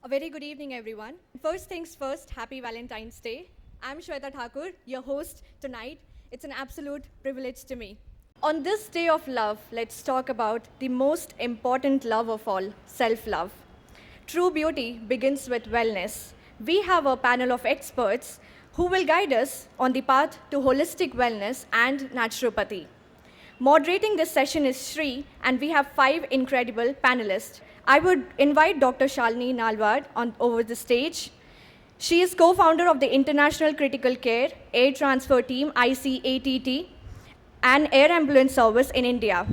A very good evening, everyone. First things first, happy Valentine's Day. I'm Shweta Thakur, your host tonight. It's an absolute privilege to me. On this day of love, let's talk about the most important love of all, self love. True beauty begins with wellness. We have a panel of experts who will guide us on the path to holistic wellness and naturopathy. Moderating this session is Shri, and we have 5 incredible panelists. I would invite Dr. Shalini Nalwad over the stage. She is co-founder of the International Critical Care Air Transfer Team, ICATT, and Air Ambulance Service in India.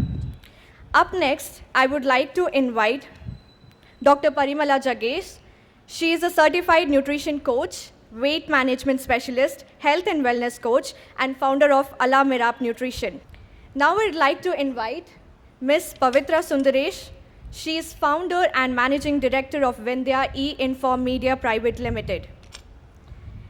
Up next, I would like to invite Dr. Parimala Jagesh. She is a certified nutrition coach, weight management specialist, health and wellness coach, and founder of Allah Mirap Nutrition. Now I'd like to invite Ms. Pavitra Sundaresh. She is founder and managing director of Vindhya E-Inform Media Private Limited.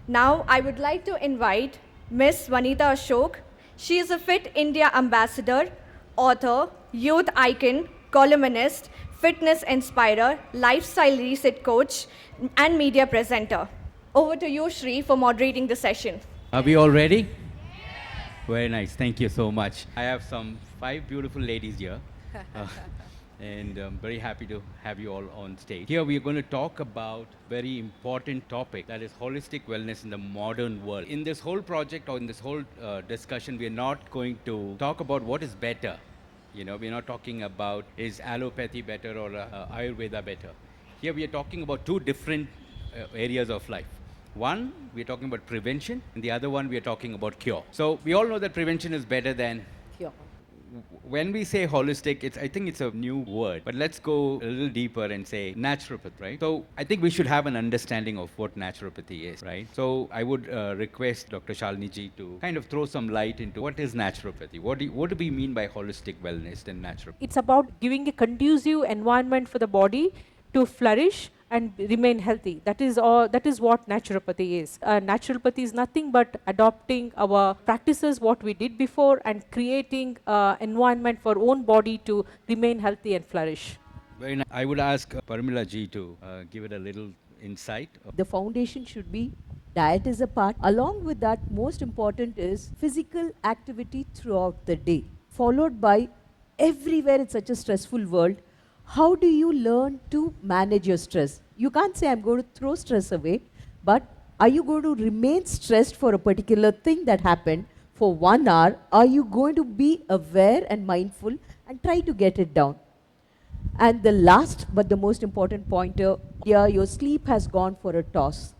Now I would like to invite Ms. Vanita Ashok. She is a Fit India ambassador, author, youth icon, columnist, fitness inspirer, lifestyle reset coach, and media presenter. Over to you, Shri, for moderating the session. Are we all ready? Very nice. Thank you so much. I have some 5 beautiful ladies here. And I'm very happy to have you all on stage. Here we are going to talk about very important topic, that is holistic wellness in the modern world. In this whole project or in this whole discussion, we are not going to talk about what is better. We're not talking about is allopathy better or Ayurveda better. Here we are talking about 2 different areas of life. One, we're talking about prevention, and the other one, we are talking about cure. So we all know that prevention is better than cure. When we say holistic, I think it's a new word, but let's go a little deeper and say naturopathy, right? So I think we should have an understanding of what naturopathy is, right? So I would request Dr. Shalini ji to kind of throw some light into what is naturopathy? What do we mean by holistic wellness and naturopathy? It's about giving a conducive environment for the body to flourish and remain healthy. That is what naturopathy is. Naturopathy is nothing but adopting our practices, what we did before, and creating environment for own body to remain healthy and flourish. Very nice. I would ask Parimala ji to give it a little insight. The foundation should be diet is a part. Along with that, most important is physical activity throughout the day, followed by everywhere in such a stressful world. How do you learn to manage your stress? You can't say I'm going to throw stress away, but are you going to remain stressed for a particular thing that happened for 1 hour? Are you going to be aware and mindful and try to get it down? And the last but the most important pointer, here your sleep has gone for a toss.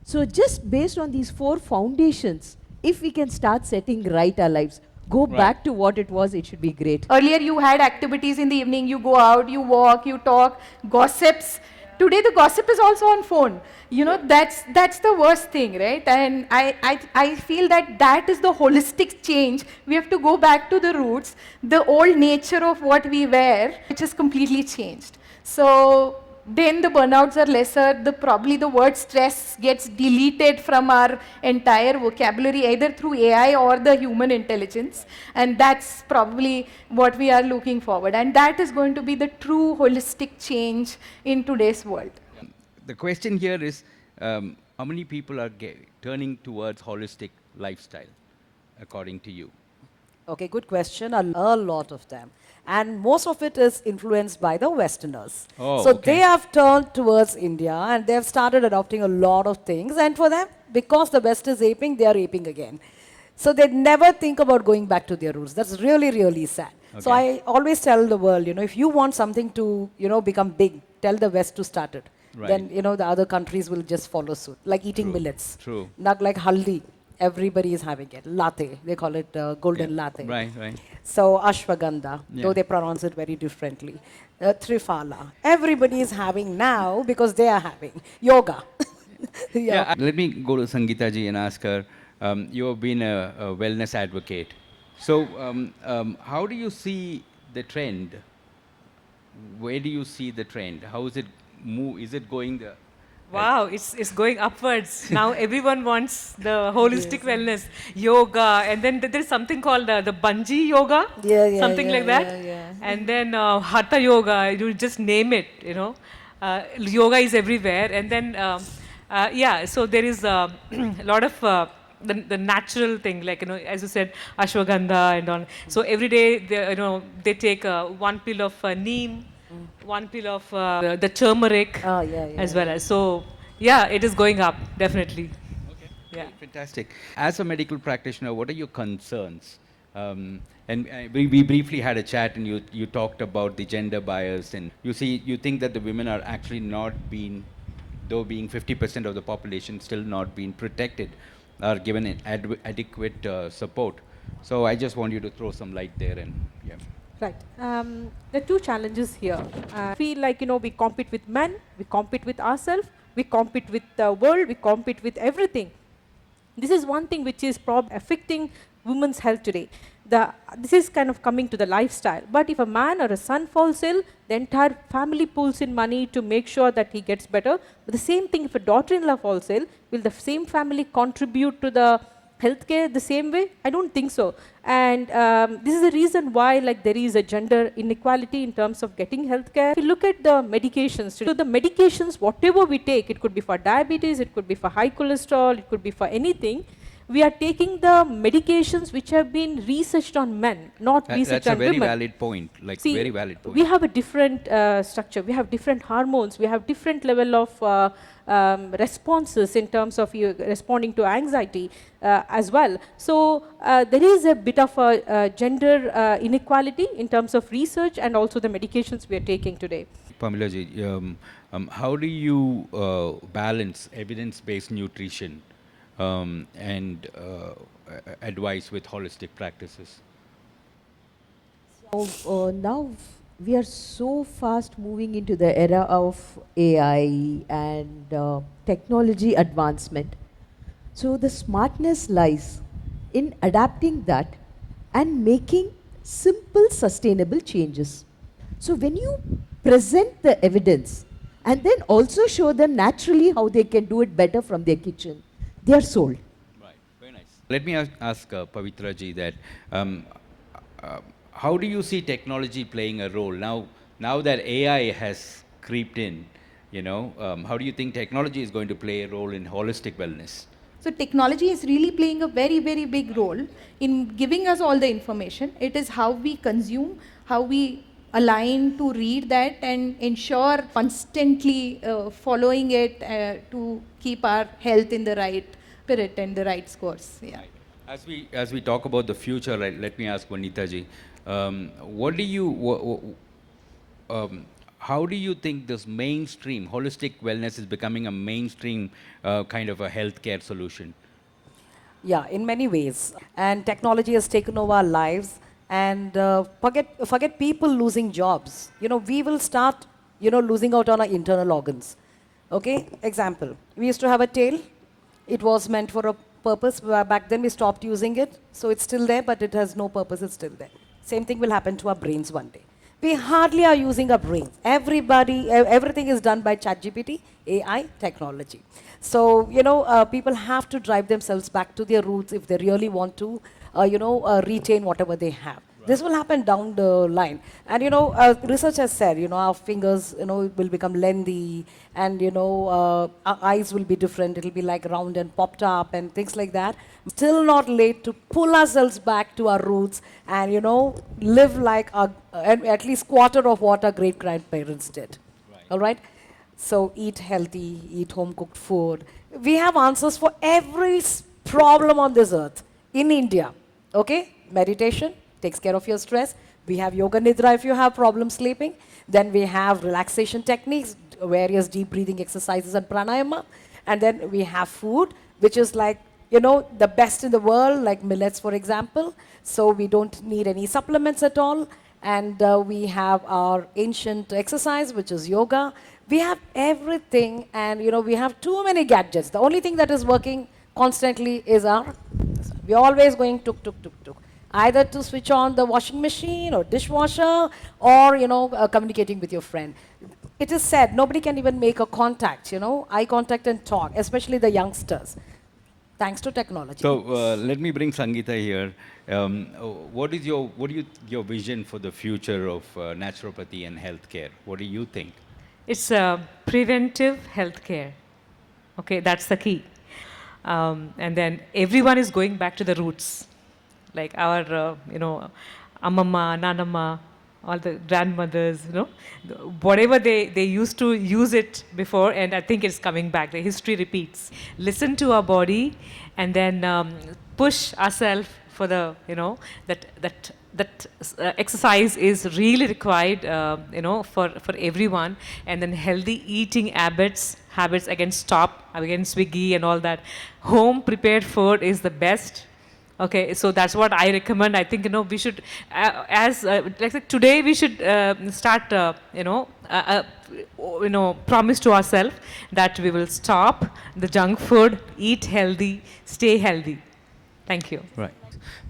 So just based on these 4 foundations, if we can start setting right our lives, go back to what it was, it should be great. Earlier you had activities in the evening, you go out, you walk, you talk, gossips. Today the gossip is also on phone. That's the worst thing, right? And I feel that is the holistic change. We have to go back to the roots, the old nature of what we were, which is completely changed. So then the burnouts are lesser, probably the word stress gets deleted from our entire vocabulary, either through AI or the human intelligence, and that's probably what we are looking forward, and that is going to be the true holistic change in today's world. The question here is, how many people are turning towards holistic lifestyle, according to you? Okay, good question. A lot of them. And most of it is influenced by the Westerners. Oh, so okay. they have turned towards India and they have started adopting a lot of things. And for them, because the West is aping, they are aping again. So they never think about going back to their roots. That's really, really sad. Okay. So I always tell the world, if you want something to, become big, tell the West to start it. Right. Then, the other countries will just follow suit. Like eating millets. True. Not like haldi. Everybody is having it. Latte. They call it golden latte. Right. So ashwagandha, though they pronounce it very differently. Triphala. Everybody is having now because they are having yoga. Yeah. Let me go to Sangeeta ji and ask her. You have been a wellness advocate. So how do you see the trend? Where do you see the trend? How is it move? Is it going the Wow, it's going upwards. Now everyone wants the holistic wellness, yoga, and then there's something called the bungee yoga, something like that. Yeah. And then hatha yoga, you just name it, yoga is everywhere, and then yeah, so there is a lot of the natural thing, like, you know, as you said, ashwagandha and all. So every day they, you know, they take one pill of neem, one pill of the turmeric, Oh, yeah, yeah, as well as. So yeah, it is going up definitely. Yeah. Great, fantastic. As a medical practitioner, what are your concerns? And we briefly had a chat, and you talked about the gender bias, and you think that the women are actually not being, though being 50% of the population, still not being protected or given adequate support. So I just want you to throw some light there, and yeah. Right. There are two challenges here. Feel like, you know, we compete with men, we compete with ourselves, we compete with the world, we compete with everything. This is one thing which is affecting women's health today. This is kind of coming to the lifestyle. But if a man or a son falls ill, the entire family pulls in money to make sure that he gets better. But the same thing, if a daughter-in-law falls ill, will the same family contribute to the healthcare the same way? I don't think so. And this is the reason why, like, there is a gender inequality in terms of getting healthcare. If you look at the medications, so the medications, whatever we take, it could be for diabetes, it could be for high cholesterol, it could be for anything. We are taking the medications which have been researched on men, not researched on women. That's a very valid point, like See, very valid point. we have a different structure, we have different hormones, we have different level of responses in terms of you responding to anxiety as well. So there is a bit of a gender inequality in terms of research and also the medications we are taking today. Pamilaji, how do you balance evidence-based nutrition and advice with holistic practices? So now we are so fast moving into the era of AI and technology advancement. So the smartness lies in adapting that and making simple, sustainable changes. So when you present the evidence and then also show them naturally how they can do it better from their kitchen, they are sold. Right, very nice. Let me ask Pavitra ji that how do you see technology playing a role now that AI has creeped in? You know, how do you think technology is going to play a role in holistic wellness? So technology is really playing a very, very big role in giving us all the information. It is how we consume, how we align to read that and ensure constantly following it to keep our health in the right spirit and the right course. Yeah. Right. As we talk about the future, right, let me ask Vanita ji, what do you how do you think this mainstream holistic wellness is becoming a mainstream kind of a healthcare solution? Yeah, in many ways. And technology has taken over our lives. And forget people losing jobs. You know, we will start, you know, losing out on our internal organs. Okay? Example. We used to have a tail. It was meant for a purpose. Back then we stopped using it. So it's still there, but it has no purpose. It's still there. Same thing will happen to our brains one day. We hardly are using our brains. Everything is done by ChatGPT, AI, technology. So, you know, people have to drive themselves back to their roots if they really want to, retain whatever they have. Right. This will happen down the line. And, you know, research has said, you know, our fingers, you know, will become lengthy and, you know, our eyes will be different. It'll be like round and popped up and things like that. Still not late to pull ourselves back to our roots and, you know, live like at least quarter of what our great-grandparents did. Right. All right? So eat healthy, eat home-cooked food. We have answers for every problem on this earth in India. Okay? Meditation takes care of your stress. We have yoga nidra if you have problem sleeping. Then we have relaxation techniques, various deep breathing exercises and pranayama. And then we have food, which is like, you know, the best in the world, like millets, for example. So we don't need any supplements at all. And we have our ancient exercise, which is yoga. We have everything, and, you know, we have too many gadgets. The only thing that is working constantly is we're always going tuk, tuk, tuk, tuk. Either to switch on the washing machine or dishwasher or, you know, communicating with your friend. It is said nobody can even make a contact, you know, eye contact and talk, especially the youngsters, thanks to technology. So let me bring Sangeeta here. What is your vision for the future of naturopathy and healthcare? What do you think? It's preventive healthcare. Okay, that's the key. And then everyone is going back to the roots, like our, Amama, Nanama, all the grandmothers, whatever they used to use it before, and I think it's coming back. The history repeats. Listen to our body, and then push ourselves for the, that exercise is really required, for everyone, and then healthy eating habits again, stop again Swiggy and all that. Home prepared food is the best. Okay, so that's what I recommend. I think we should, like today, we should start, promise to ourselves that we will stop the junk food, eat healthy, stay healthy. Thank you. Right.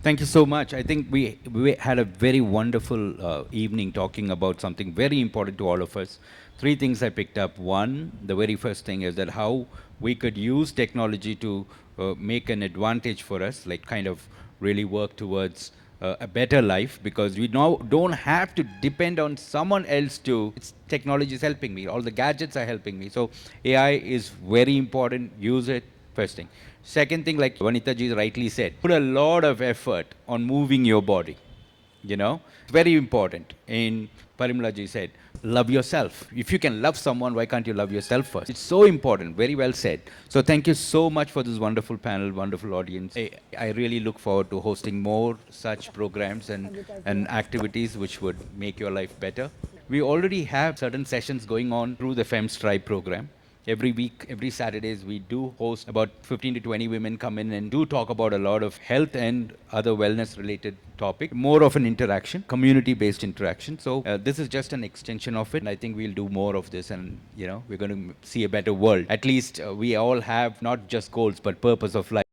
Thank you so much. I think we had a very wonderful evening talking about something very important to all of us. Three things I picked up. One, the very first thing is that how we could use technology to make an advantage for us, like kind of really work towards a better life, because we now don't have to depend on someone else to, technology is helping me, all the gadgets are helping me. So AI is very important, use it, first thing. Second thing, like Vanita ji rightly said, put a lot of effort on moving your body. Very important. In Parimla ji said, love yourself. If you can love someone, why can't you love yourself first? It's so important. Very well said. So thank you so much for this wonderful panel, wonderful audience. I really look forward to hosting more such programs and activities which would make your life better. We already have certain sessions going on through the Fempstribe program. Every week, every Saturdays, we do host about 15 to 20 women come in and do talk about a lot of health and other wellness related topic. More of an interaction, community-based interaction. So this is just an extension of it. And I think we'll do more of this, and we're going to see a better world. At least we all have not just goals, but purpose of life.